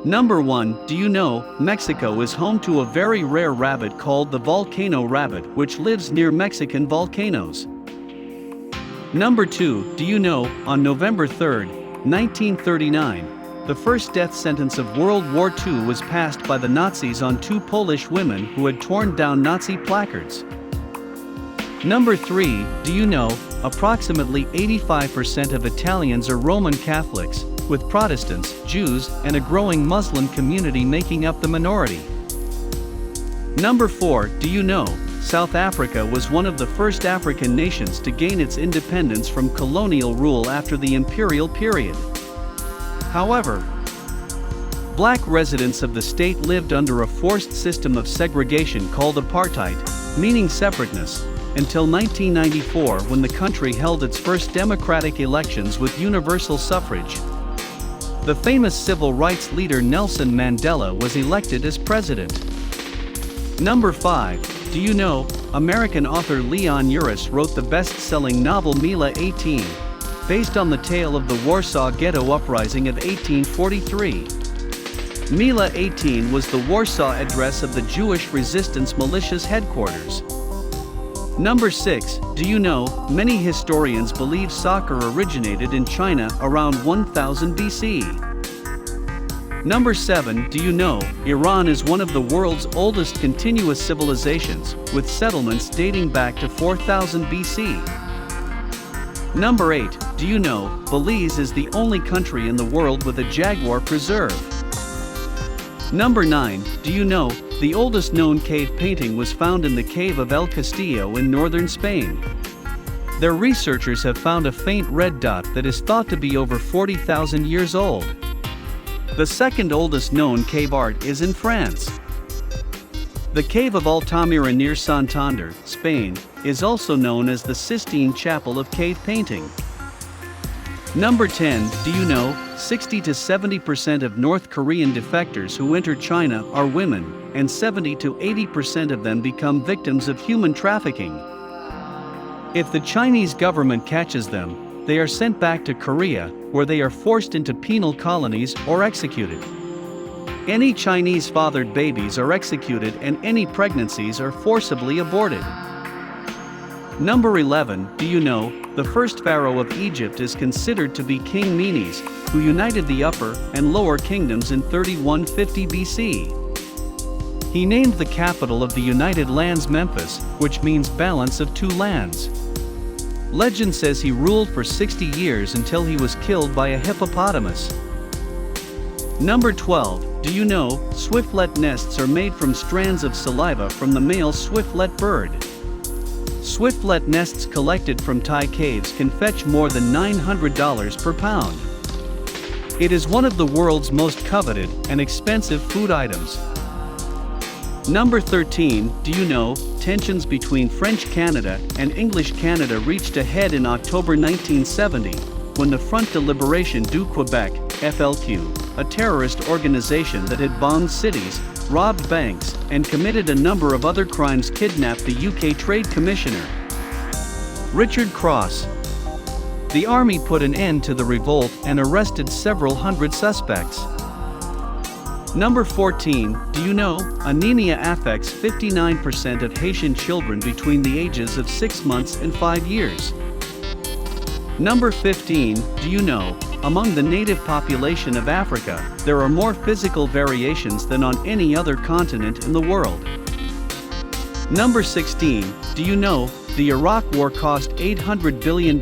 Number 1. Do you know, Mexico is home to a very rare rabbit called the volcano rabbit, which lives near Mexican volcanoes. Number 2. Do you know, on November 3, 1939, the first death sentence of World War II was passed by the Nazis on 2 Polish women who had torn down Nazi placards. Number 3. Do you know, approximately 85% of Italians are Roman Catholics, with Protestants, Jews, and a growing Muslim community making up the minority. Number 4. Do you know, South Africa was one of the first African nations to gain its independence from colonial rule after the imperial period. However, black residents of the state lived under a forced system of segregation called Apartheid, meaning separateness, until 1994 when the country held its first democratic elections with universal suffrage. The famous civil rights leader Nelson Mandela was elected as president. Number 5. Do you know, American author Leon Uris wrote the best-selling novel Mila 18, based on the tale of the Warsaw Ghetto Uprising of 1843. Mila 18 was the Warsaw address of the Jewish resistance militia's headquarters. Number 6. Do you know, many historians believe soccer originated in China around 1000 BC. Number 7. Do you know, Iran is one of the world's oldest continuous civilizations, with settlements dating back to 4000 BC. Number 8. Do you know, Belize is the only country in the world with a jaguar preserve. Number 9. Do you know, the oldest known cave painting was found in the cave of El Castillo in northern Spain. Their researchers have found a faint red dot that is thought to be over 40,000 years old. The second oldest known cave art is in France. The cave of Altamira near Santander, Spain, is also known as the Sistine Chapel of cave painting. Number 10. Do you know, 60 to 70% of North Korean defectors who enter China are women, and 70 to 80% of them become victims of human trafficking. If the Chinese government catches them, they are sent back to Korea, where they are forced into penal colonies or executed. Any Chinese fathered babies are executed and any pregnancies are forcibly aborted. Number 11. Do you know, the first pharaoh of Egypt is considered to be King Menes, who united the Upper and Lower Kingdoms in 3150 BC. He named the capital of the United Lands Memphis, which means balance of two lands. Legend says he ruled for 60 years until he was killed by a hippopotamus. Number 12. Do you know, swiftlet nests are made from strands of saliva from the male swiftlet bird. Swiftlet nests collected from Thai caves can fetch more than $900 per pound. It is one of the world's most coveted and expensive food items. Number 13. Do you know, tensions between French Canada and English Canada reached a head in October 1970, when the Front de Liberation du Québec, FLQ, a terrorist organization that had bombed cities, robbed banks, and committed a number of other crimes, kidnapped the UK Trade Commissioner, Richard Cross. The army put an end to the revolt and arrested several hundred suspects. Number 14. Do you know, anemia affects 59% of Haitian children between the ages of 6 months and 5 years. Number 15. Do you know, among the native population of Africa, there are more physical variations than on any other continent in the world. Number 16. Do you know, the Iraq War cost $800 billion,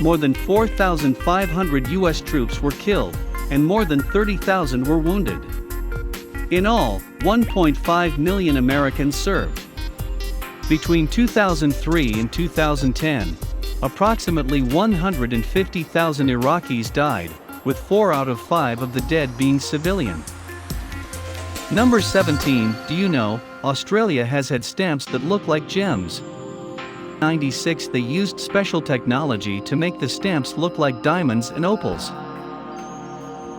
more than 4,500 US troops were killed, and more than 30,000 were wounded. In all, 1.5 million Americans served. Between 2003 and 2010, approximately 150,000 Iraqis died, with 4 out of 5 of the dead being civilian. Number 17. Do you know, Australia has had stamps that look like gems. In 1996 they used special technology to make the stamps look like diamonds and opals.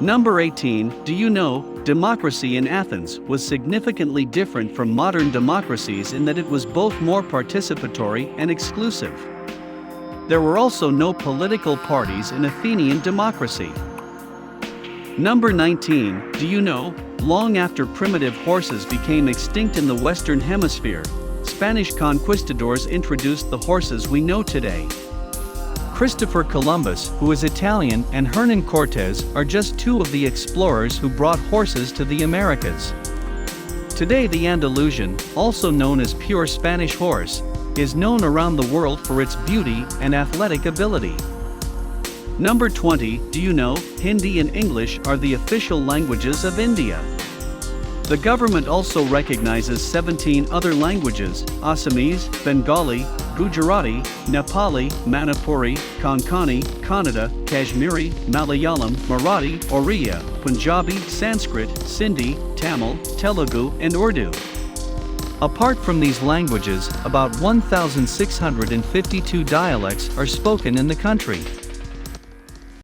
Number 18. Do you know, democracy in Athens was significantly different from modern democracies in that it was both more participatory and exclusive. There were also no political parties in Athenian democracy. Number 19, do you know, long after primitive horses became extinct in the Western Hemisphere, Spanish conquistadors introduced the horses we know today. Christopher Columbus, who is Italian, and Hernan Cortes are just two of the explorers who brought horses to the Americas. Today the Andalusian, also known as pure Spanish horse, is known around the world for its beauty and athletic ability. Number 20, do you know, Hindi and English are the official languages of India. The government also recognizes 17 other languages: Assamese, Bengali, Gujarati, Nepali, Manipuri, Konkani, Kannada, Kashmiri, Malayalam, Marathi, Oriya, Punjabi, Sanskrit, Sindhi, Tamil, Telugu, and Urdu. Apart from these languages, about 1,652 dialects are spoken in the country.